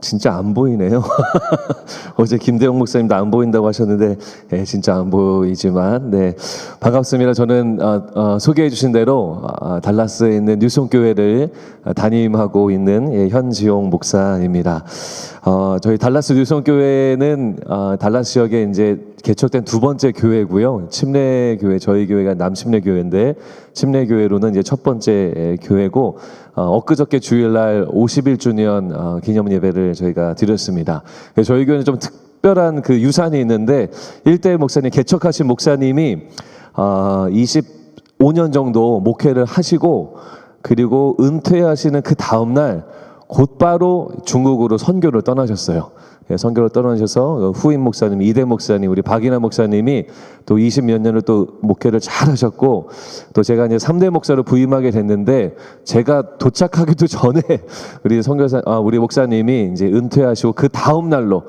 진짜 안 보이네요. 어제 김대영 목사님도 안 보인다고 하셨는데, 진짜 안 보이지만, 반갑습니다. 저는 소개해 주신 대로 달라스에 있는 뉴송교회를 담임하고 있는 현지용 목사입니다. 저희 달라스 뉴송교회는 달라스 지역에 이제 개척된 두 번째 교회고요. 침례교회, 저희 교회가 남침례교회인데 침례교회로는 이제 첫 번째 교회고, 엊그저께 주일날 51주년 기념 예배를 저희가 드렸습니다. 저희 교회는 좀 특별한 그 유산이 있는데, 일대 목사님, 개척하신 목사님이 25년 정도 목회를 하시고, 그리고 은퇴하시는 그 다음날 곧바로 중국으로 선교를 떠나셨어요. 선교를 떠나셔서 후임 목사님, 이대 목사님, 우리 박인하 목사님이 또 20몇 년을 또 목회를 잘 하셨고, 또 제가 이제 3대 목사로 부임하게 됐는데, 제가 도착하기도 전에 우리 목사님이 이제 은퇴하시고 그 다음 날로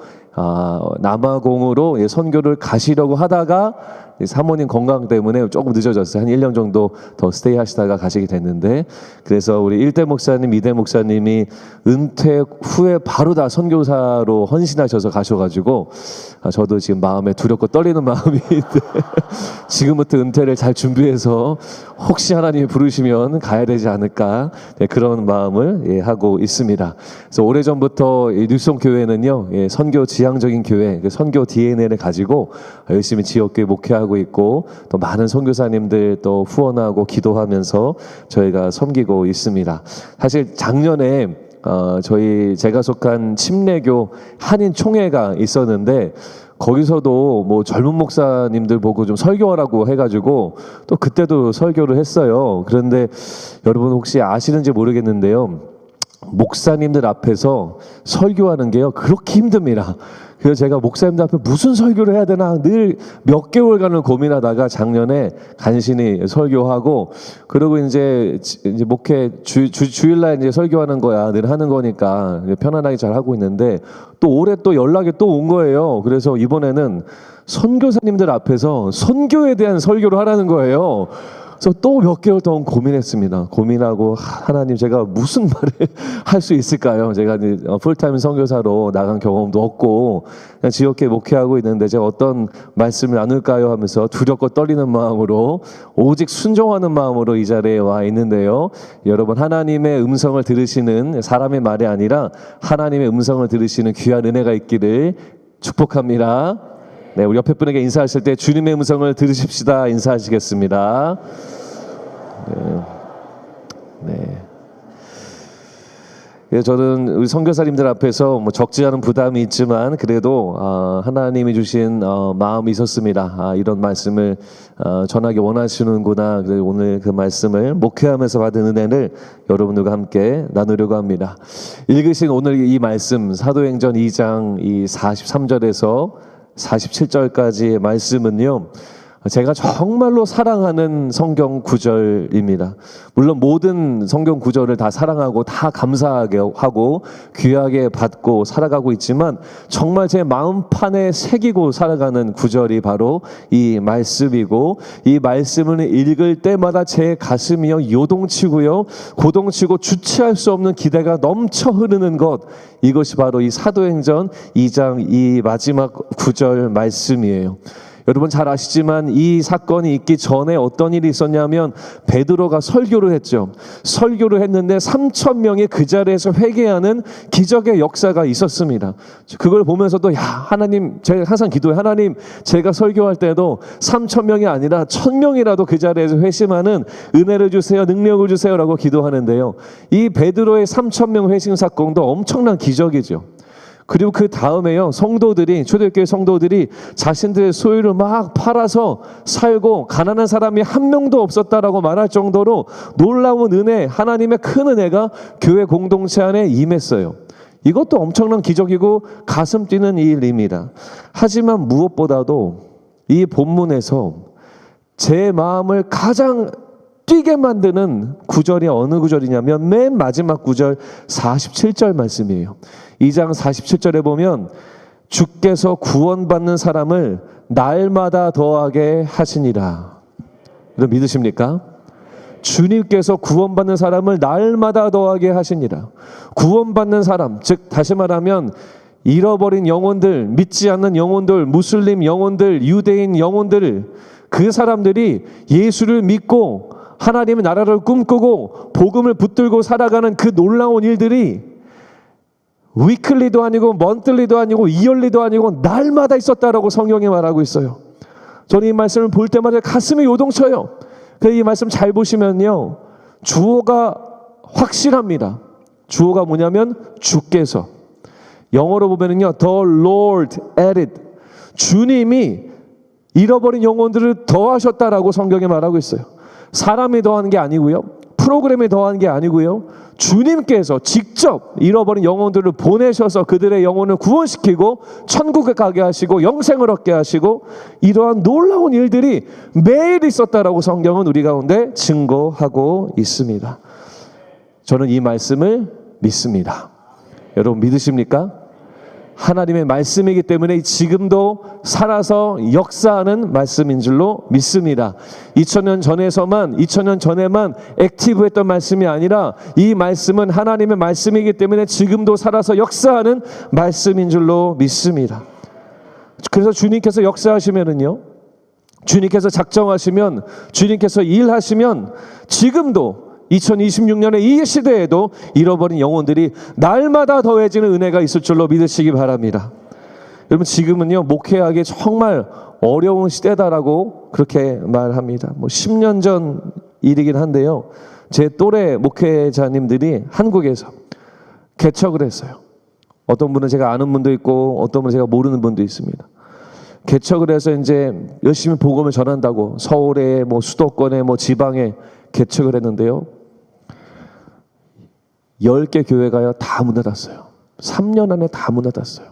남아공으로 선교를 가시려고 하다가 사모님 건강 때문에 조금 늦어졌어요. 한 1년 정도 더 스테이 하시다가 가시게 됐는데, 그래서 우리 1대 목사님, 2대 목사님이 은퇴 후에 바로 다 선교사로 헌신하셔서 가셔가지고, 저도 지금 마음에 두렵고 떨리는 마음이 있는데 지금부터 은퇴를 잘 준비해서 혹시 하나님이 부르시면 가야 되지 않을까, 그런 마음을 하고 있습니다. 그래서 오래전부터 뉴송교회는요, 선교 지향적인 교회, 선교 DNA를 가지고 열심히 지역교회 목회하고 있고, 또 많은 선교사님들 또 후원하고 기도하면서 저희가 섬기고 있습니다. 사실 작년에 제가 속한 침례교 한인 총회가 있었는데, 거기서도 뭐 젊은 목사님들 보고 좀 설교하라고 해가지고 또 그때도 설교를 했어요. 그런데 여러분 혹시 아시는지 모르겠는데요, 목사님들 앞에서 설교하는 게요 그렇게 힘듭니다. 그래서 제가 목사님들 앞에 무슨 설교를 해야 되나 늘 몇 개월간을 고민하다가 작년에 간신히 설교하고, 그리고 이제 목회 주일날 이제 설교하는 거야, 늘 하는 거니까 편안하게 잘 하고 있는데, 또 올해 또 연락이 또 온 거예요. 그래서 이번에는 선교사님들 앞에서 선교에 대한 설교를 하라는 거예요. 그래서 또 몇 개월 동안 고민했습니다. 고민하고, 하나님, 제가 무슨 말을 할 수 있을까요? 제가 풀타임 선교사로 나간 경험도 없고 그냥 지역교회 목회하고 있는데 제가 어떤 말씀을 나눌까요 하면서 두렵고 떨리는 마음으로, 오직 순종하는 마음으로 이 자리에 와 있는데요, 여러분, 하나님의 음성을 들으시는, 사람의 말이 아니라 하나님의 음성을 들으시는 귀한 은혜가 있기를 축복합니다. 우리 옆에 분에게 인사하실 때 주님의 음성을 들으십시다 인사하시겠습니다. 저는 우리 선교사님들 앞에서 뭐 적지 않은 부담이 있지만 그래도 하나님이 주신 마음이 있었습니다. 이런 말씀을 전하기 원하시는구나. 그래서 오늘 그 말씀을 목회하면서 받은 은혜를 여러분들과 함께 나누려고 합니다. 읽으신 오늘 이 말씀, 사도행전 2장 이 43절에서 47절까지의 말씀은요, 제가 정말로 사랑하는 성경 구절입니다. 물론 모든 성경 구절을 다 사랑하고 다 감사하게 하고 귀하게 받고 살아가고 있지만, 정말 제 마음판에 새기고 살아가는 구절이 바로 이 말씀이고, 이 말씀을 읽을 때마다 제 가슴이요 요동치고요 고동치고 주체할 수 없는 기대가 넘쳐 흐르는 것, 이것이 바로 이 사도행전 2장 이 마지막 구절 말씀이에요. 여러분 잘 아시지만 이 사건이 있기 전에 어떤 일이 있었냐면, 베드로가 설교를 했죠. 설교를 했는데 3,000명이 그 자리에서 회개하는 기적의 역사가 있었습니다. 그걸 보면서도 하나님, 제가 항상 기도해요. 하나님, 제가 설교할 때도 3,000명이 아니라 1,000명이라도 그 자리에서 회심하는 은혜를 주세요, 능력을 주세요 라고 기도하는데요, 이 베드로의 3,000명 회심 사건도 엄청난 기적이죠. 그리고 그 다음에요, 초대교회 성도들이 자신들의 소유를 막 팔아서 살고 가난한 사람이 한 명도 없었다라고 말할 정도로 놀라운 은혜, 하나님의 큰 은혜가 교회 공동체 안에 임했어요. 이것도 엄청난 기적이고 가슴 뛰는 일입니다. 하지만 무엇보다도 이 본문에서 제 마음을 가장 뛰게 만드는 구절이 어느 구절이냐면 맨 마지막 구절 47절 말씀이에요. 2장 47절에 보면, 주께서 구원받는 사람을 날마다 더하게 하시니라. 이거 믿으십니까? 주님께서 구원받는 사람을 날마다 더하게 하시니라. 구원받는 사람, 즉 다시 말하면 잃어버린 영혼들, 믿지 않는 영혼들, 무슬림 영혼들, 유대인 영혼들, 그 사람들이 예수를 믿고 하나님의 나라를 꿈꾸고 복음을 붙들고 살아가는 그 놀라운 일들이 위클리도 아니고 먼틀리도 아니고 이열리도 아니고 날마다 있었다라고 성경이 말하고 있어요. 저는 이 말씀을 볼 때마다 가슴이 요동쳐요. 이 말씀 잘 보시면요, 주어가 확실합니다. 주어가 뭐냐면 주께서. 영어로 보면은요, The Lord added. 주님이 잃어버린 영혼들을 더하셨다라고 성경에 말하고 있어요. 사람이 더한 게 아니고요, 프로그램이 더한 게 아니고요, 주님께서 직접 잃어버린 영혼들을 보내셔서 그들의 영혼을 구원시키고 천국에 가게 하시고 영생을 얻게 하시고, 이러한 놀라운 일들이 매일 있었다라고 성경은 우리 가운데 증거하고 있습니다. 저는 이 말씀을 믿습니다. 여러분 믿으십니까? 하나님의 말씀이기 때문에 지금도 살아서 역사하는 말씀인 줄로 믿습니다. 2000년 전에만 액티브했던 말씀이 아니라 이 말씀은 하나님의 말씀이기 때문에 지금도 살아서 역사하는 말씀인 줄로 믿습니다. 그래서 주님께서 역사하시면은요, 주님께서 작정하시면, 주님께서 일하시면 지금도 2026년의 이 시대에도 잃어버린 영혼들이 날마다 더해지는 은혜가 있을 줄로 믿으시기 바랍니다. 여러분 지금은요, 목회하기 정말 어려운 시대다라고 그렇게 말합니다. 10년 전 일이긴 한데요, 제 또래 목회자님들이 한국에서 개척을 했어요. 어떤 분은 제가 아는 분도 있고 어떤 분은 제가 모르는 분도 있습니다. 개척을 해서 이제 열심히 복음을 전한다고 서울에 수도권에 지방에 개척을 했는데요, 10개 교회가요 다 문 닫았어요. 3년 안에 다 문 닫았어요.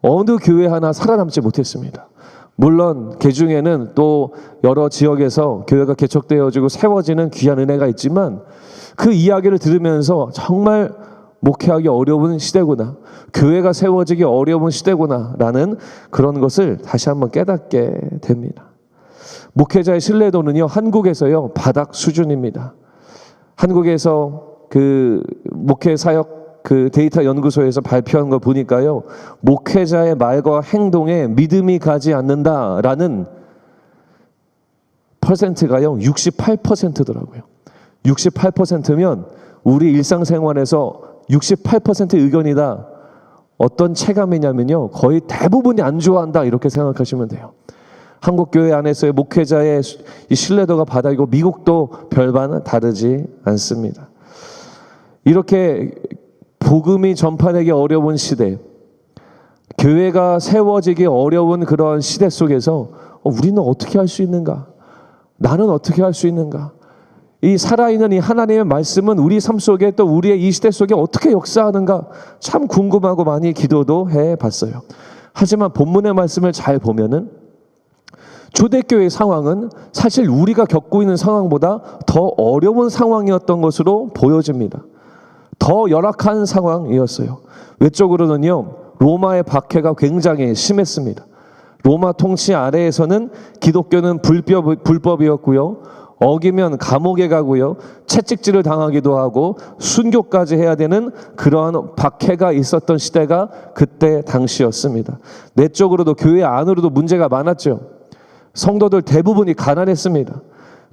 어느 교회 하나 살아남지 못했습니다. 물론 그 중에는 또 여러 지역에서 교회가 개척되어지고 세워지는 귀한 은혜가 있지만, 그 이야기를 들으면서 정말 목회하기 어려운 시대구나, 교회가 세워지기 어려운 시대구나 라는 그런 것을 다시 한번 깨닫게 됩니다. 목회자의 신뢰도는요, 한국에서요 바닥 수준입니다. 한국에서 그 목회 사역 그 데이터 연구소에서 발표한 거 보니까요, 목회자의 말과 행동에 믿음이 가지 않는다라는 퍼센트가요 68%더라고요. 68%면 우리 일상생활에서 68%의 의견이다. 어떤 체감이냐면요, 거의 대부분이 안 좋아한다 이렇게 생각하시면 돼요. 한국 교회 안에서의 목회자의 이 신뢰도가 바닥이고 미국도 별반 다르지 않습니다. 이렇게 복음이 전파되기 어려운 시대, 교회가 세워지기 어려운 그런 시대 속에서 우리는 어떻게 할 수 있는가? 나는 어떻게 할 수 있는가? 이 살아있는 이 하나님의 말씀은 우리 삶 속에, 또 우리의 이 시대 속에 어떻게 역사하는가 참 궁금하고 많이 기도도 해봤어요. 하지만 본문의 말씀을 잘 보면은 초대교회의 상황은 사실 우리가 겪고 있는 상황보다 더 어려운 상황이었던 것으로 보여집니다. 더 열악한 상황이었어요. 외적으로는요, 로마의 박해가 굉장히 심했습니다. 로마 통치 아래에서는 기독교는 불법이었고요, 어기면 감옥에 가고요, 채찍질을 당하기도 하고 순교까지 해야 되는 그러한 박해가 있었던 시대가 그때 당시였습니다. 내적으로도 교회 안으로도 문제가 많았죠. 성도들 대부분이 가난했습니다.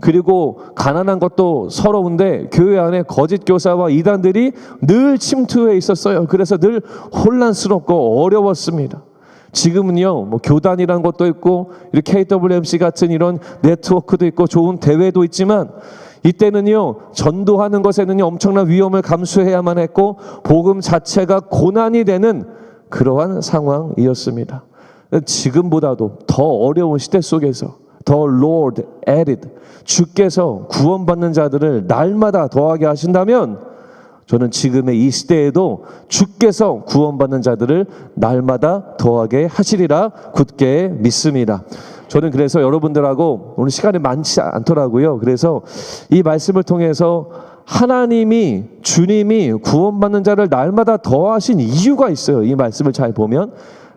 그리고 가난한 것도 서러운데 교회 안에 거짓 교사와 이단들이 늘 침투해 있었어요. 그래서 늘 혼란스럽고 어려웠습니다. 지금은요, 교단이라는 것도 있고 KWMC 같은 이런 네트워크도 있고 좋은 대회도 있지만, 이때는요, 전도하는 것에는요 엄청난 위험을 감수해야만 했고 복음 자체가 고난이 되는 그러한 상황이었습니다. 지금보다도 더 어려운 시대 속에서 The Lord added, 주께서 구원받는 자들을 날마다 더하게 하신다면, 저는 지금의 이 시대에도 주께서 구원받는 자들을 날마다 더하게 하시리라 굳게 믿습니다. 저는 그래서 여러분들하고 오늘 시간이 많지 않더라고요. 그래서 이 말씀을 통해서 하나님이, 주님이 구원받는 자를 날마다 더하신 이유가 있어요. 이 말씀을 잘 보면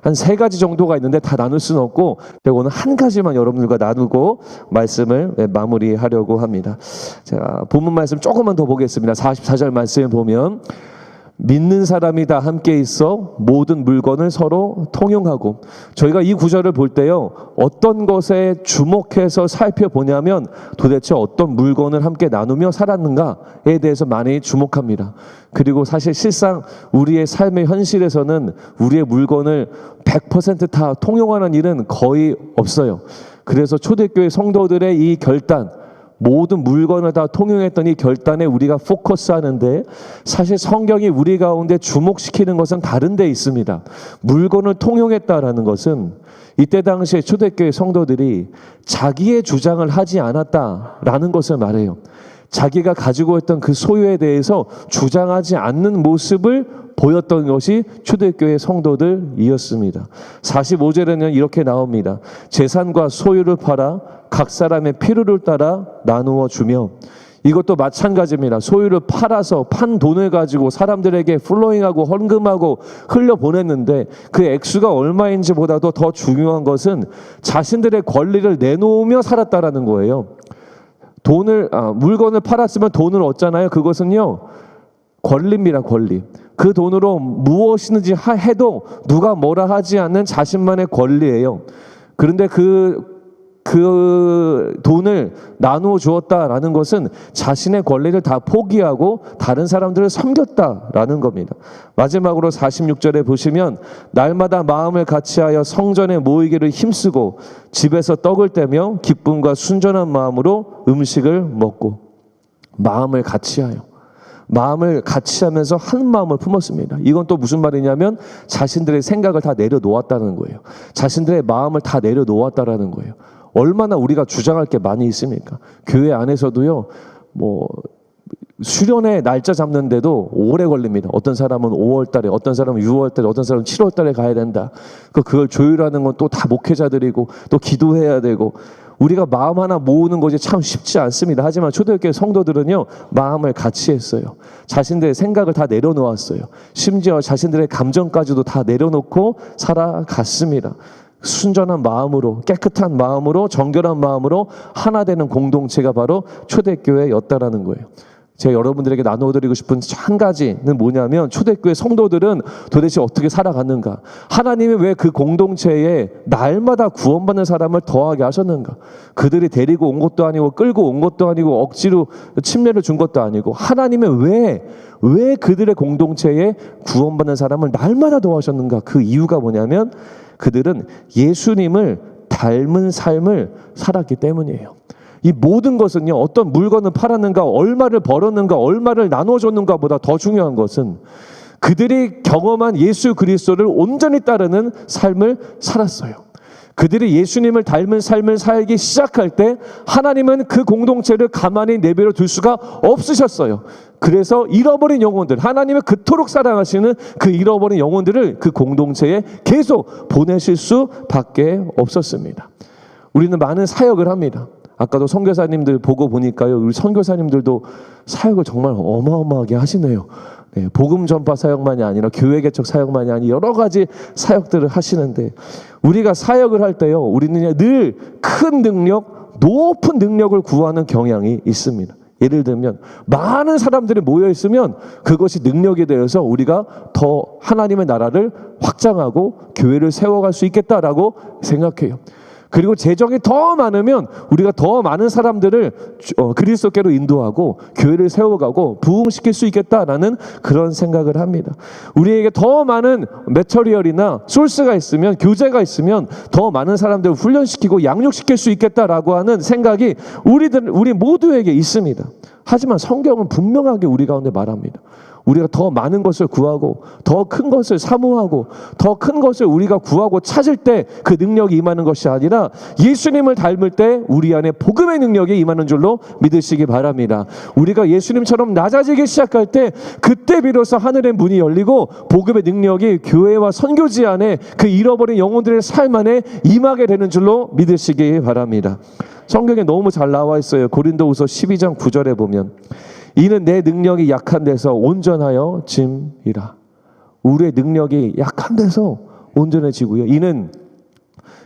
한 3가지 정도가 있는데 다 나눌 수는 없고 오늘 한 가지만 여러분들과 나누고 말씀을 마무리하려고 합니다. 제가 본문 말씀 조금만 더 보겠습니다. 44절 말씀에 보면 믿는 사람이 다 함께 있어 모든 물건을 서로 통용하고, 저희가 이 구절을 볼 때요, 어떤 것에 주목해서 살펴보냐면 도대체 어떤 물건을 함께 나누며 살았는가에 대해서 많이 주목합니다. 그리고 사실 실상 우리의 삶의 현실에서는 우리의 물건을 100% 다 통용하는 일은 거의 없어요. 그래서 초대교회 성도들의 이 결단, 모든 물건을 다 통용했던 이 결단에 우리가 포커스하는데, 사실 성경이 우리 가운데 주목시키는 것은 다른 데 있습니다. 물건을 통용했다라는 것은 이때 당시에 초대교회 성도들이 자기의 주장을 하지 않았다라는 것을 말해요. 자기가 가지고 있던 그 소유에 대해서 주장하지 않는 모습을 보였던 것이 초대교회 성도들이었습니다. 45절에는 이렇게 나옵니다. 재산과 소유를 팔아 각 사람의 필요를 따라 나누어 주며, 이것도 마찬가지입니다. 소유를 팔아서 판 돈을 가지고 사람들에게 플로잉하고 헌금하고 흘려보냈는데 그 액수가 얼마인지 보다도 더 중요한 것은 자신들의 권리를 내놓으며 살았다라는 거예요. 물건을 팔았으면 돈을 얻잖아요. 그것은요, 권리입니다. 권리. 그 돈으로 무엇이든지 해도 누가 뭐라 하지 않는 자신만의 권리예요. 그런데 그 돈을 나누어 주었다라는 것은 자신의 권리를 다 포기하고 다른 사람들을 섬겼다라는 겁니다. 마지막으로 46절에 보시면 날마다 마음을 같이하여 성전에 모이기를 힘쓰고 집에서 떡을 떼며 기쁨과 순전한 마음으로 음식을 먹고, 마음을 같이하여, 마음을 같이 하면서 한 마음을 품었습니다. 이건 또 무슨 말이냐면 자신들의 생각을 다 내려놓았다는 거예요. 자신들의 마음을 다 내려놓았다라는 거예요. 얼마나 우리가 주장할 게 많이 있습니까? 교회 안에서도요, 수련회 날짜 잡는데도 오래 걸립니다. 어떤 사람은 5월 달에, 어떤 사람은 6월 달에, 어떤 사람은 7월 달에 가야 된다. 그걸 조율하는 건 또 다 목회자들이고 또 기도해야 되고, 우리가 마음 하나 모으는 것이 참 쉽지 않습니다. 하지만 초대교회 성도들은요, 마음을 같이 했어요. 자신들의 생각을 다 내려놓았어요. 심지어 자신들의 감정까지도 다 내려놓고 살아갔습니다. 순전한 마음으로, 깨끗한 마음으로, 정결한 마음으로 하나 되는 공동체가 바로 초대교회였다라는 거예요. 제가 여러분들에게 나눠드리고 싶은 한 가지는 뭐냐면, 초대교회 성도들은 도대체 어떻게 살아갔는가? 하나님이 왜 그 공동체에 날마다 구원받는 사람을 더하게 하셨는가? 그들이 데리고 온 것도 아니고 끌고 온 것도 아니고 억지로 침례를 준 것도 아니고, 하나님이 왜 그들의 공동체에 구원받는 사람을 날마다 더하셨는가? 그 이유가 뭐냐면 그들은 예수님을 닮은 삶을 살았기 때문이에요. 이 모든 것은요, 어떤 물건을 팔았는가, 얼마를 벌었는가, 얼마를 나눠줬는가 보다 더 중요한 것은 그들이 경험한 예수 그리스도를 온전히 따르는 삶을 살았어요. 그들이 예수님을 닮은 삶을 살기 시작할 때 하나님은 그 공동체를 가만히 내버려 둘 수가 없으셨어요. 그래서 잃어버린 영혼들, 하나님을 그토록 사랑하시는 그 잃어버린 영혼들을 그 공동체에 계속 보내실 수밖에 없었습니다. 우리는 많은 사역을 합니다. 아까도 선교사님들 보고 보니까요, 우리 선교사님들도 사역을 정말 어마어마하게 하시네요. 네, 복음 전파 사역만이 아니라 교회 개척 사역만이 아니라 여러 가지 사역들을 하시는데, 우리가 사역을 할 때요, 우리는 늘 큰 능력, 높은 능력을 구하는 경향이 있습니다. 예를 들면 많은 사람들이 모여 있으면 그것이 능력이 되어서 우리가 더 하나님의 나라를 확장하고 교회를 세워갈 수 있겠다라고 생각해요. 그리고 재정이 더 많으면 우리가 더 많은 사람들을 그리스도께로 인도하고 교회를 세워가고 부흥시킬 수 있겠다라는 그런 생각을 합니다. 우리에게 더 많은 매터리얼이나 소스가 있으면, 교재가 있으면 더 많은 사람들을 훈련시키고 양육시킬 수 있겠다라고 하는 생각이 우리 모두에게 있습니다. 하지만 성경은 분명하게 우리 가운데 말합니다. 우리가 더 많은 것을 구하고 더 큰 것을 사모하고 더 큰 것을 우리가 구하고 찾을 때 그 능력이 임하는 것이 아니라 예수님을 닮을 때 우리 안에 복음의 능력이 임하는 줄로 믿으시기 바랍니다. 우리가 예수님처럼 낮아지기 시작할 때 그때 비로소 하늘의 문이 열리고 복음의 능력이 교회와 선교지 안에 그 잃어버린 영혼들의 삶 안에 임하게 되는 줄로 믿으시기 바랍니다. 성경에 너무 잘 나와 있어요. 고린도후서 12장 9절에 보면 이는 내 능력이 약한 데서 온전하여 짐이라. 우리의 능력이 약한 데서 온전해지고요. 이는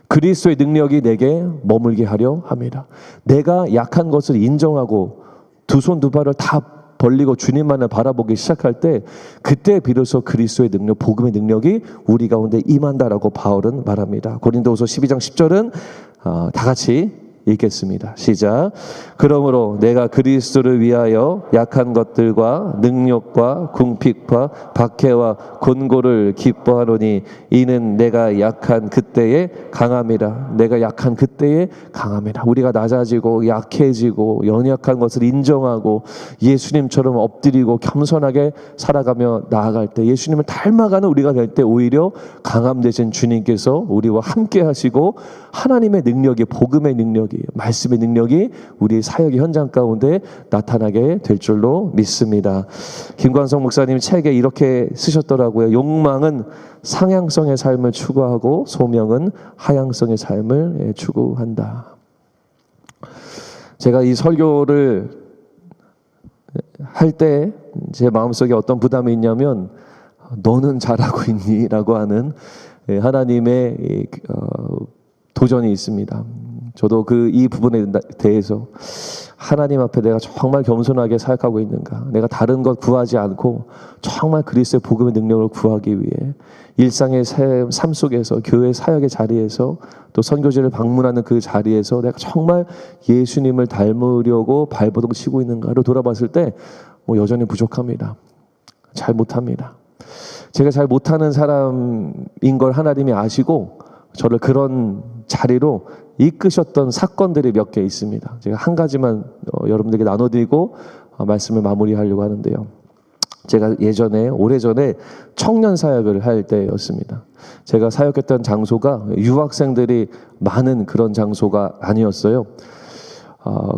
그리스도의 능력이 내게 머물게 하려 합니다. 내가 약한 것을 인정하고 두 손 두 발을 다 벌리고 주님만을 바라보기 시작할 때 그때 비로소 그리스도의 능력, 복음의 능력이 우리 가운데 임한다라고 바울은 말합니다. 고린도후서 12장 10절은 다 같이 읽겠습니다. 시작. 그러므로 내가 그리스도를 위하여 약한 것들과 능력과 궁핍과 박해와 곤고를 기뻐하노니 이는 내가 약한 그때에 강함이라. 내가 약한 그때에 강함이라. 우리가 낮아지고 약해지고 연약한 것을 인정하고 예수님처럼 엎드리고 겸손하게 살아가며 나아갈 때, 예수님을 닮아가는 우리가 될 때 오히려 강함 되신 주님께서 우리와 함께 하시고 하나님의 능력이, 복음의 능력이, 말씀의 능력이 우리 사역의 현장 가운데 나타나게 될 줄로 믿습니다. 김관성 목사님 책에 이렇게 쓰셨더라고요. 욕망은 상향성의 삶을 추구하고 소명은 하향성의 삶을 추구한다. 제가 이 설교를 할 때 제 마음속에 어떤 부담이 있냐면 너는 잘하고 있니? 라고 하는 하나님의 도전이 있습니다. 저도 이 부분에 대해서 하나님 앞에 내가 정말 겸손하게 사역하고 있는가, 내가 다른 것 구하지 않고 정말 그리스도의 복음의 능력을 구하기 위해 일상의 삶 속에서, 교회 사역의 자리에서, 또 선교지를 방문하는 그 자리에서 내가 정말 예수님을 닮으려고 발버둥 치고 있는가를 돌아봤을 때 여전히 부족합니다. 잘 못합니다. 제가 잘 못하는 사람인 걸 하나님이 아시고 저를 그런 자리로 이끄셨던 사건들이 몇 개 있습니다. 제가 한 가지만 여러분들에게 나눠드리고 말씀을 마무리하려고 하는데요. 제가 오래전에 청년 사역을 할 때였습니다. 제가 사역했던 장소가 유학생들이 많은 그런 장소가 아니었어요.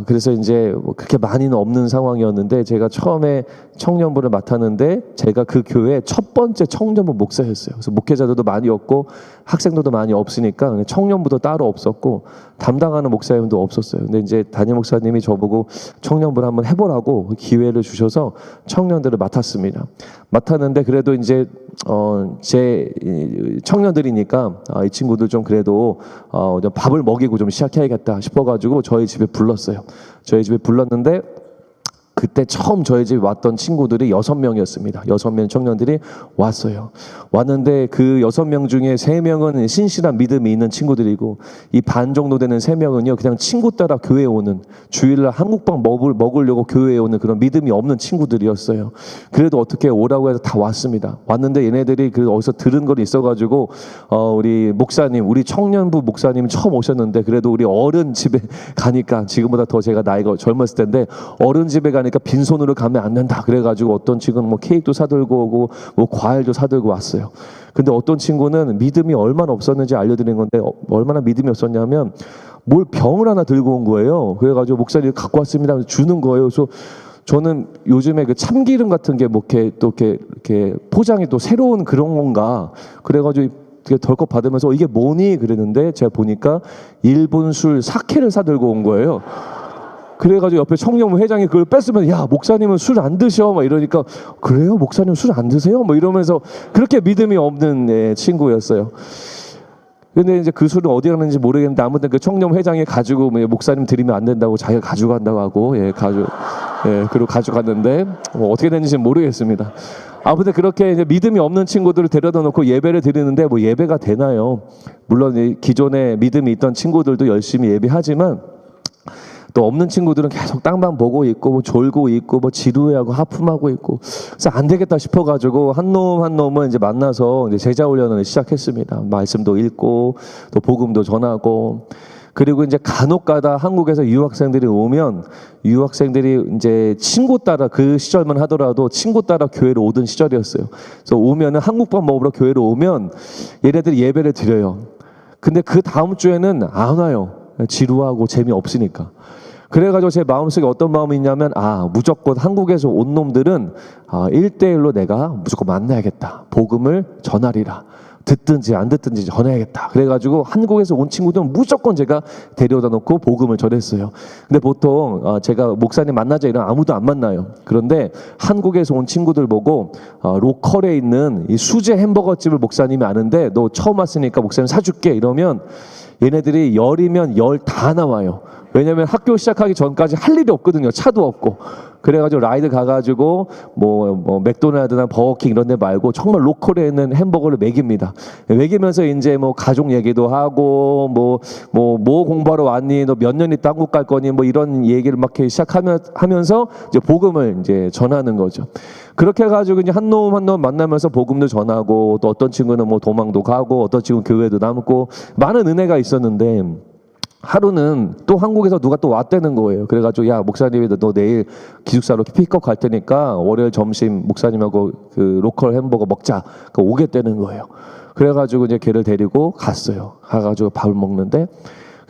그래서 이제 그렇게 많이는 없는 상황이었는데 제가 처음에 청년부를 맡았는데 제가 그 교회 첫 번째 청년부 목사였어요. 그래서 목회자들도 많이 없고 학생들도 많이 없으니까 청년부도 따로 없었고 담당하는 목사님도 없었어요. 근데 이제 담임 목사님이 저보고 청년부를 한번 해보라고 기회를 주셔서 청년들을 맡았는데 그래도 이제 제 청년들이니까 이 친구들 좀 그래도 좀 밥을 먹이고 좀 시작해야겠다 싶어가지고 저희 집에 불렀어요. 저희 집에 불렀는데 그때 처음 저희 집에 왔던 친구들이 6명이었습니다. 6명 청년들이 왔는데 그 6명 중에 3명은 신실한 믿음이 있는 친구들이고 이 반 정도 되는 3명은요 그냥 친구 따라 교회에 오는, 주일날 한국밥 먹으려고 교회에 오는 그런 믿음이 없는 친구들이었어요. 그래도 어떻게 오라고 해서 다 왔습니다. 왔는데 얘네들이 어디서 들은 걸 있어가지고 우리 목사님, 우리 청년부 목사님 처음 오셨는데 그래도 우리 어른 집에 가니까, 지금보다 더 제가 나이가 젊었을 텐데 어른 집에 가니까 빈손으로 가면 안 된다. 그래가지고 어떤 친구는 케이크도 사들고 오고 과일도 사들고 왔어요. 근데 어떤 친구는 믿음이 얼마나 없었는지 알려드린 건데 얼마나 믿음이 없었냐면 뭘 병을 하나 들고 온 거예요. 그래가지고 목사님 갖고 왔습니다 하면서 주는 거예요. 그래서 저는 요즘에 그 참기름 같은 게 이렇게 포장이 또 새로운 그런 건가 그래가지고 덜컥 받으면서 이게 뭐니? 그랬는데 제가 보니까 일본 술 사케를 사들고 온 거예요. 그래가지고 옆에 청년부 회장이 그걸 뺐으면 야 목사님은 술 안 드셔 막 이러니까 그래요? 목사님 술 안 드세요? 뭐 이러면서 그렇게 믿음이 없는 친구였어요. 근데 이제 그 술은 어디 갔는지 모르겠는데 아무튼 그 청년 회장이 가지고 목사님 드리면 안 된다고 자기가 가져간다고 하고 그리고 가져갔는데 어떻게 됐는지는 모르겠습니다. 아무튼 그렇게 이제 믿음이 없는 친구들을 데려다 놓고 예배를 드리는데 예배가 되나요? 물론 기존에 믿음이 있던 친구들도 열심히 예배하지만 또 없는 친구들은 계속 땅만 보고 있고 졸고 있고 지루해하고 하품하고 있고, 그래서 안 되겠다 싶어가지고 한 놈은 이제 만나서 이제 제자 훈련을 시작했습니다. 말씀도 읽고 또 복음도 전하고. 그리고 이제 간혹가다 한국에서 유학생들이 오면 유학생들이 이제 친구 따라, 그 시절만 하더라도 친구 따라 교회로 오던 시절이었어요. 그래서 오면은 한국밥 먹으러 교회로 오면 얘네들이 예배를 드려요. 근데 그 다음 주에는 안 와요. 지루하고 재미없으니까. 그래가지고 제 마음속에 어떤 마음이 있냐면 무조건 한국에서 온 놈들은 1대1로 내가 무조건 만나야겠다. 복음을 전하리라. 듣든지 안 듣든지 전해야겠다. 그래가지고 한국에서 온 친구들은 무조건 제가 데려다 놓고 복음을 전했어요. 근데 보통 제가 목사님 만나자 이러면 아무도 안 만나요. 그런데 한국에서 온 친구들 보고 로컬에 있는 이 수제 햄버거집을 목사님이 아는데 너 처음 왔으니까 목사님 사줄게 이러면 얘네들이 열이면 열 다 나와요. 왜냐면 학교 시작하기 전까지 할 일이 없거든요. 차도 없고. 그래가지고 라이드 가가지고 뭐 맥도날드나 버거킹 이런 데 말고 정말 로컬에 있는 햄버거를 먹입니다. 먹이면서 이제 뭐 가족 얘기도 하고 뭐 공부하러 왔니? 너 몇 년 있다 한국 갈 거니? 뭐 이런 얘기를 막 하면서 이제 복음을 이제 전하는 거죠. 그렇게 해가지고 이제 한 놈 한 놈 만나면서 복음도 전하고 또 어떤 친구는 뭐 도망도 가고 어떤 친구는 교회도 남고 많은 은혜가 있었는데 하루는 또 한국에서 누가 또 왔다는 거예요. 그래가지고 야 목사님이 너 내일 기숙사로 픽업 갈 테니까 월요일 점심 목사님하고 그 로컬 햄버거 먹자. 오겠다는 거예요. 그래가지고 이제 걔를 데리고 갔어요. 가가지고 밥을 먹는데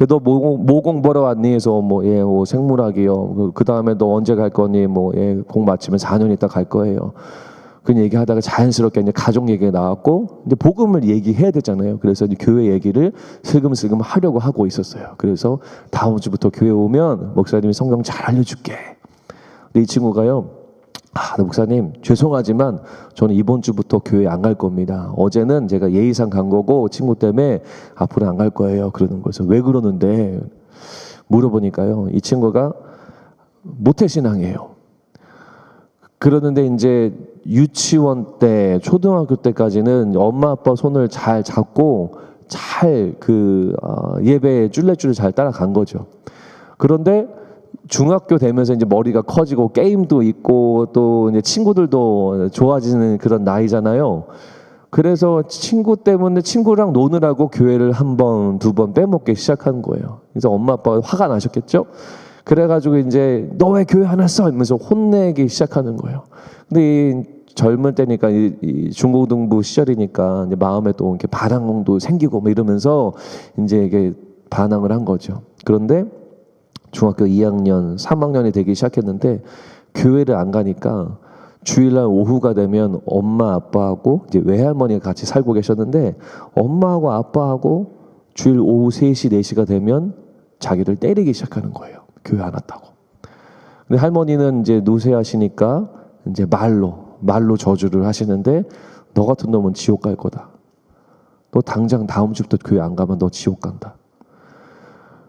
너 뭐 공부하러 왔니? 해서 뭐 생물학이요. 그 다음에 너 언제 갈 거니? 공 마치면 4년 있다 갈 거예요. 그 얘기하다가 자연스럽게 이제 가족 얘기가 나왔고 이제 복음을 얘기해야 되잖아요. 그래서 이제 교회 얘기를 슬금슬금 하려고 하고 있었어요. 그래서 다음 주부터 교회 오면 목사님이 성경 잘 알려줄게. 근데 이 친구가요. 목사님 죄송하지만 저는 이번 주부터 교회 안 갈 겁니다. 어제는 제가 예의상 간 거고 친구 때문에 앞으로 안 갈 거예요. 그러는 거죠. 왜 그러는데 물어보니까요. 이 친구가 모태신앙이에요. 그러는데 이제 유치원 때, 초등학교 때까지는 엄마 아빠 손을 잘 잡고 잘 예배에 쫄래쫄래 잘 따라간 거죠. 그런데 중학교 되면서 이제 머리가 커지고 게임도 있고 또 이제 친구들도 좋아지는 그런 나이잖아요. 그래서 친구 때문에 친구랑 노느라고 교회를 한 번, 두 번 빼먹기 시작한 거예요. 그래서 엄마 아빠가 화가 나셨겠죠? 그래가지고 이제 너 왜 교회 안 왔어? 이러면서 혼내기 시작하는 거예요. 근데 젊을 때니까 이 중고등부 시절이니까 이제 마음에 또 이렇게 반항도 생기고 뭐 이러면서 이제 이게 반항을 한 거죠. 그런데 중학교 2학년, 3학년이 되기 시작했는데 교회를 안 가니까 주일날 오후가 되면 엄마 아빠하고 이제 외할머니가 같이 살고 계셨는데 엄마하고 아빠하고 주일 오후 3시, 4시가 되면 자기를 때리기 시작하는 거예요. 교회 안 왔다고. 근데 할머니는 이제 노쇠하시니까 이제 말로 저주를 하시는데 너 같은 놈은 지옥 갈 거다. 너 당장 다음 주부터 교회 안 가면 너 지옥 간다.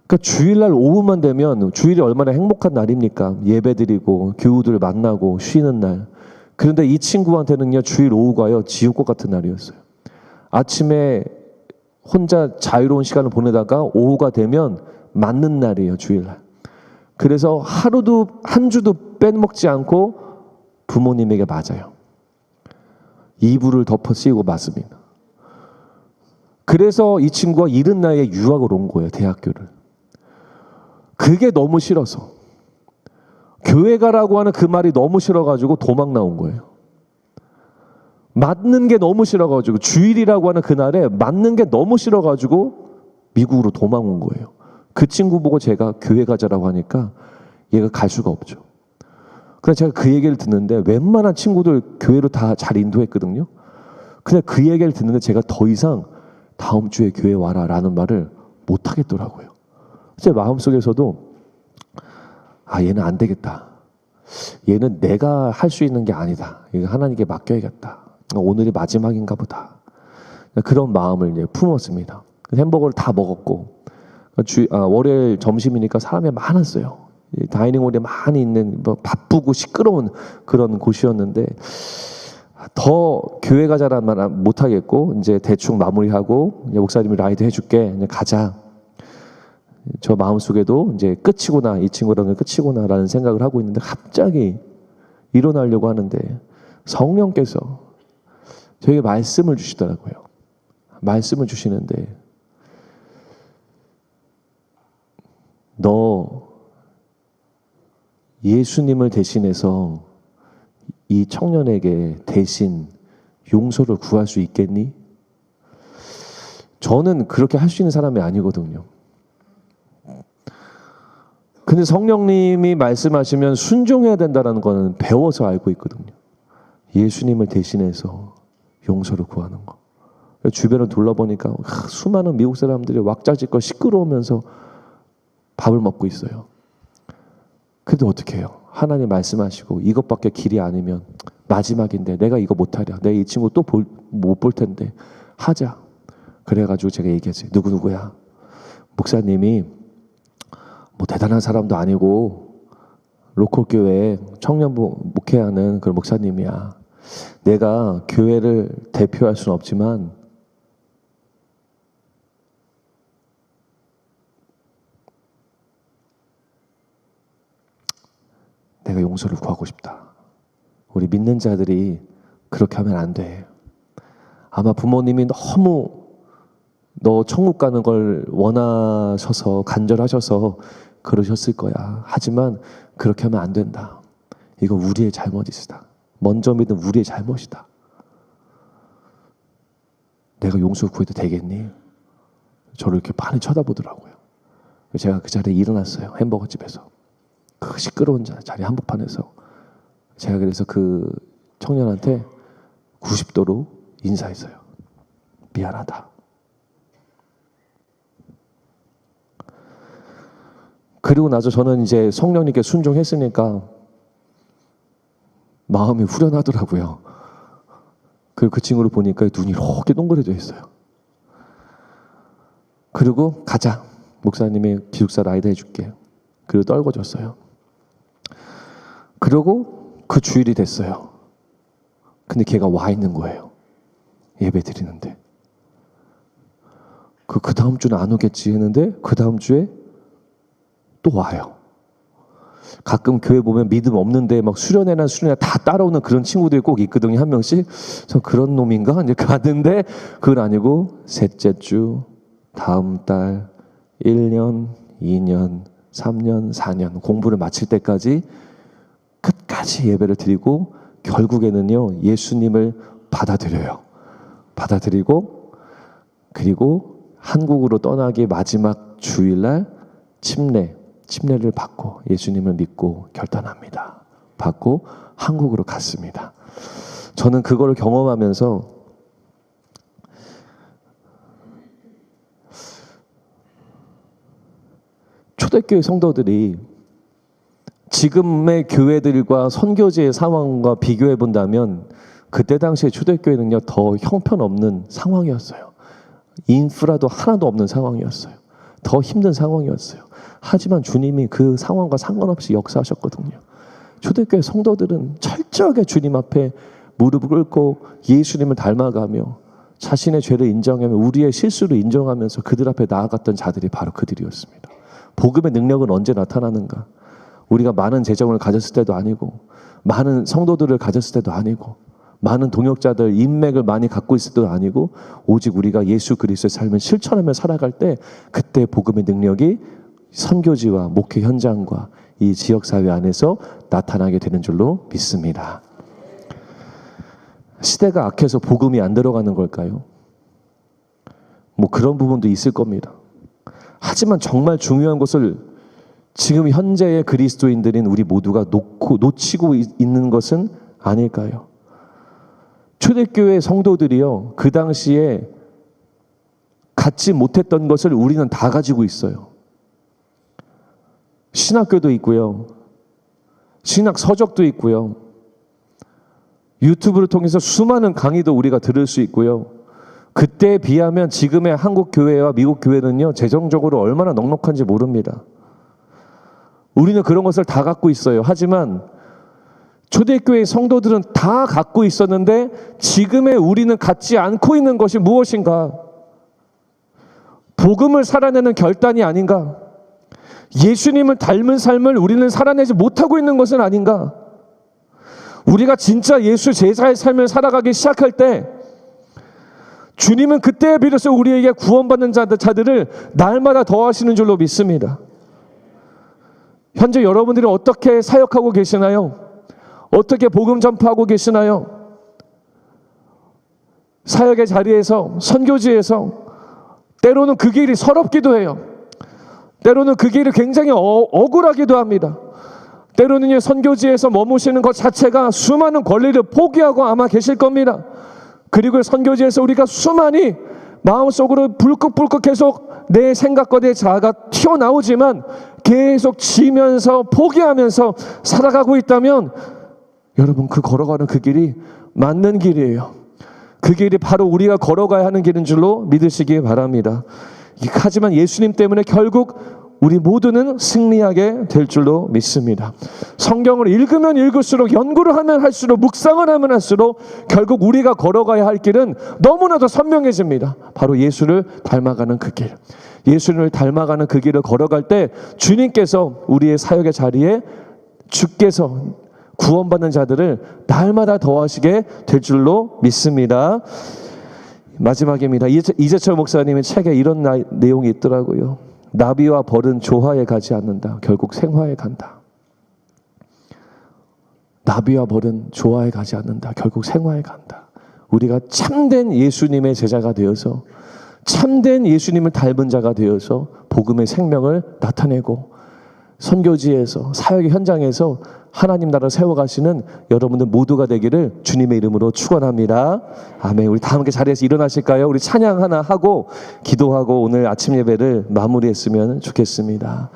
그러니까 주일날 오후만 되면 주일이 얼마나 행복한 날입니까? 예배드리고 교우들 만나고 쉬는 날. 그런데 이 친구한테는요 주일 오후가요 지옥과 같은 날이었어요. 아침에 혼자 자유로운 시간을 보내다가 오후가 되면 맞는 날이에요 주일날. 그래서 하루도 한 주도 빼먹지 않고 부모님에게 맞아요. 이불을 덮어 씌우고 맞습니다. 그래서 이 친구가 이른 나이에 유학을 온 거예요. 대학교를. 그게 너무 싫어서 교회 가라고 하는 그 말이 너무 싫어가지고 도망 나온 거예요. 맞는 게 너무 싫어가지고 주일이라고 하는 그날에 맞는 게 너무 싫어가지고 미국으로 도망 온 거예요. 그 친구 보고 제가 교회 가자라고 하니까 얘가 갈 수가 없죠. 그래서 제가 그 얘기를 듣는데 웬만한 친구들 교회로 다 잘 인도했거든요. 근데 그 얘기를 듣는데 제가 더 이상 다음 주에 교회 와라 라는 말을 못 하겠더라고요. 제 마음속에서도 얘는 안 되겠다. 얘는 내가 할 수 있는 게 아니다. 이거 하나님께 맡겨야겠다. 오늘이 마지막인가 보다. 그런 마음을 이제 품었습니다. 햄버거를 다 먹었고 월요일 점심이니까 사람이 많았어요. 다이닝홀에 많이 있는 바쁘고 시끄러운 그런 곳이었는데 더 교회 가자라는 말 못 하겠고 이제 대충 마무리하고 이제 목사님이 라이드 해줄게 이제 가자. 저 마음속에도 이제 끝이구나 이 친구랑은 끝이구나라는 생각을 하고 있는데 갑자기 일어나려고 하는데 성령께서 저에게 말씀을 주시더라고요. 말씀을 주시는데 너 예수님을 대신해서 이 청년에게 대신 용서를 구할 수 있겠니? 저는 그렇게 할 수 있는 사람이 아니거든요. 근데 성령님이 말씀하시면 순종해야 된다는 거는 배워서 알고 있거든요. 예수님을 대신해서 용서를 구하는 거. 주변을 둘러보니까 수많은 미국 사람들이 왁자지껄 시끄러우면서 밥을 먹고 있어요. 근데 어떻게 해요? 하나님 말씀하시고 이것밖에 길이 아니면 마지막인데 내가 이거 못하랴. 내가 이 친구 또 못 볼 텐데 하자. 그래가지고 제가 얘기했어요. 누구야? 목사님이 뭐 대단한 사람도 아니고 로컬 교회 청년부 목회하는 그런 목사님이야. 내가 교회를 대표할 수는 없지만 내가 용서를 구하고 싶다. 우리 믿는 자들이 그렇게 하면 안 돼. 아마 부모님이 너무 너 천국 가는 걸 원하셔서 간절하셔서 그러셨을 거야. 하지만 그렇게 하면 안 된다. 이거 우리의 잘못이다. 먼저 믿은 우리의 잘못이다. 내가 용서 구해도 되겠니? 저를 이렇게 많이 쳐다보더라고요. 제가 그 자리에 일어났어요. 햄버거 집에서. 그 시끄러운 자리 한복판에서 제가 그래서 그 청년한테 90도로 인사했어요. 미안하다. 그리고 나서 저는 이제 성령님께 순종했으니까 마음이 후련하더라고요. 그리고 그 친구를 보니까 눈이 이렇게 동그래져 있어요. 그리고 가자. 목사님이 기숙사 라이드 해줄게. 그리고 떨궈줬어요. 그러고 그 주일이 됐어요. 근데 걔가 와 있는 거예요. 예배 드리는데. 그 다음 주는 안 오겠지 했는데 그 다음 주에 또 와요. 가끔 교회 보면 믿음 없는데 막 수련회나 다 따라오는 그런 친구들이 꼭 있거든요. 한 명씩. 저 그런 놈인가? 이제 가는데 그건 아니고 셋째 주, 다음 달, 1년, 2년, 3년, 4년 공부를 마칠 때까지 끝까지 예배를 드리고 결국에는요 예수님을 받아들여요. 받아들이고 그리고 한국으로 떠나기 마지막 주일날 침례를 받고 예수님을 믿고 결단합니다. 받고 한국으로 갔습니다. 저는 그걸 경험하면서 초대교회 성도들이 지금의 교회들과 선교지의 상황과 비교해 본다면 그때 당시에 초대교회는요 더 형편없는 상황이었어요. 인프라도 하나도 없는 상황이었어요. 더 힘든 상황이었어요. 하지만 주님이 그 상황과 상관없이 역사하셨거든요. 초대교회 성도들은 철저하게 주님 앞에 무릎을 꿇고 예수님을 닮아가며 자신의 죄를 인정하며 우리의 실수를 인정하면서 그들 앞에 나아갔던 자들이 바로 그들이었습니다. 복음의 능력은 언제 나타나는가? 우리가 많은 재정을 가졌을 때도 아니고 많은 성도들을 가졌을 때도 아니고 많은 동역자들 인맥을 많이 갖고 있을 때도 아니고 오직 우리가 예수 그리스도의 삶을 실천하며 살아갈 때 그때 복음의 능력이 선교지와 목회 현장과 이 지역사회 안에서 나타나게 되는 줄로 믿습니다. 시대가 악해서 복음이 안 들어가는 걸까요? 뭐 그런 부분도 있을 겁니다. 하지만 정말 중요한 것을 지금 현재의 그리스도인들인 우리 모두가 놓치고 있는 것은 아닐까요? 초대교회 성도들이요, 그 당시에 갖지 못했던 것을 우리는 다 가지고 있어요. 신학교도 있고요, 신학 서적도 있고요, 유튜브를 통해서 수많은 강의도 우리가 들을 수 있고요. 그때에 비하면 지금의 한국 교회와 미국 교회는요, 재정적으로 얼마나 넉넉한지 모릅니다. 우리는 그런 것을 다 갖고 있어요. 하지만 초대교회 성도들은 다 갖고 있었는데 지금의 우리는 갖지 않고 있는 것이 무엇인가? 복음을 살아내는 결단이 아닌가? 예수님을 닮은 삶을 우리는 살아내지 못하고 있는 것은 아닌가? 우리가 진짜 예수 제자의 삶을 살아가기 시작할 때 주님은 그때에 비로소 우리에게 구원받는 자들을 날마다 더하시는 줄로 믿습니다. 현재 여러분들이 어떻게 사역하고 계시나요? 어떻게 복음 전파하고 계시나요? 사역의 자리에서, 선교지에서 때로는 그 길이 서럽기도 해요. 때로는 그 길이 굉장히 억울하기도 합니다. 때로는 선교지에서 머무시는 것 자체가 수많은 권리를 포기하고 아마 계실 겁니다. 그리고 선교지에서 우리가 수많이 마음속으로 불긋불긋 계속 내 생각과 내 자아가 튀어나오지만 계속 지면서 포기하면서 살아가고 있다면 여러분, 그 걸어가는 그 길이 맞는 길이에요. 그 길이 바로 우리가 걸어가야 하는 길인 줄로 믿으시기 바랍니다. 하지만 예수님 때문에 결국 우리 모두는 승리하게 될 줄로 믿습니다. 성경을 읽으면 읽을수록, 연구를 하면 할수록, 묵상을 하면 할수록 결국 우리가 걸어가야 할 길은 너무나도 선명해집니다. 바로 예수를 닮아가는 그 길. 예수를 닮아가는 그 길을 걸어갈 때 주님께서 우리의 사역의 자리에 주께서 구원받는 자들을 날마다 더하시게 될 줄로 믿습니다. 마지막입니다. 이재철 목사님의 책에 이런 내용이 있더라고요. 나비와 벌은 조화에 가지 않는다. 결국 생화에 간다. 나비와 벌은 조화에 가지 않는다. 결국 생화에 간다. 우리가 참된 예수님의 제자가 되어서, 참된 예수님을 닮은 자가 되어서 복음의 생명을 나타내고 선교지에서, 사역의 현장에서 하나님 나라를 세워가시는 여러분들 모두가 되기를 주님의 이름으로 축원합니다. 아멘. 우리 다 함께 자리에서 일어나실까요? 우리 찬양 하나 하고 기도하고 오늘 아침 예배를 마무리했으면 좋겠습니다.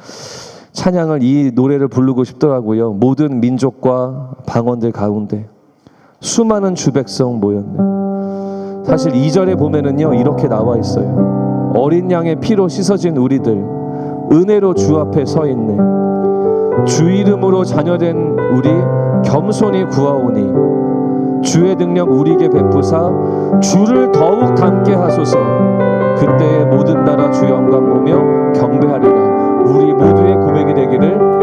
찬양을, 이 노래를 부르고 싶더라고요. 모든 민족과 방언들 가운데 수많은 주백성 모였네. 사실 2절에 보면은요, 이렇게 나와 있어요. 어린 양의 피로 씻어진 우리들 은혜로 주 앞에 서 있네. 주 이름으로 자녀된 우리 겸손히 구하오니 주의 능력 우리에게 베푸사 주를 더욱 닮게 하소서. 그때의 모든 나라 주 영광 보며 경배하리라. 우리 모두의 고백이 되기를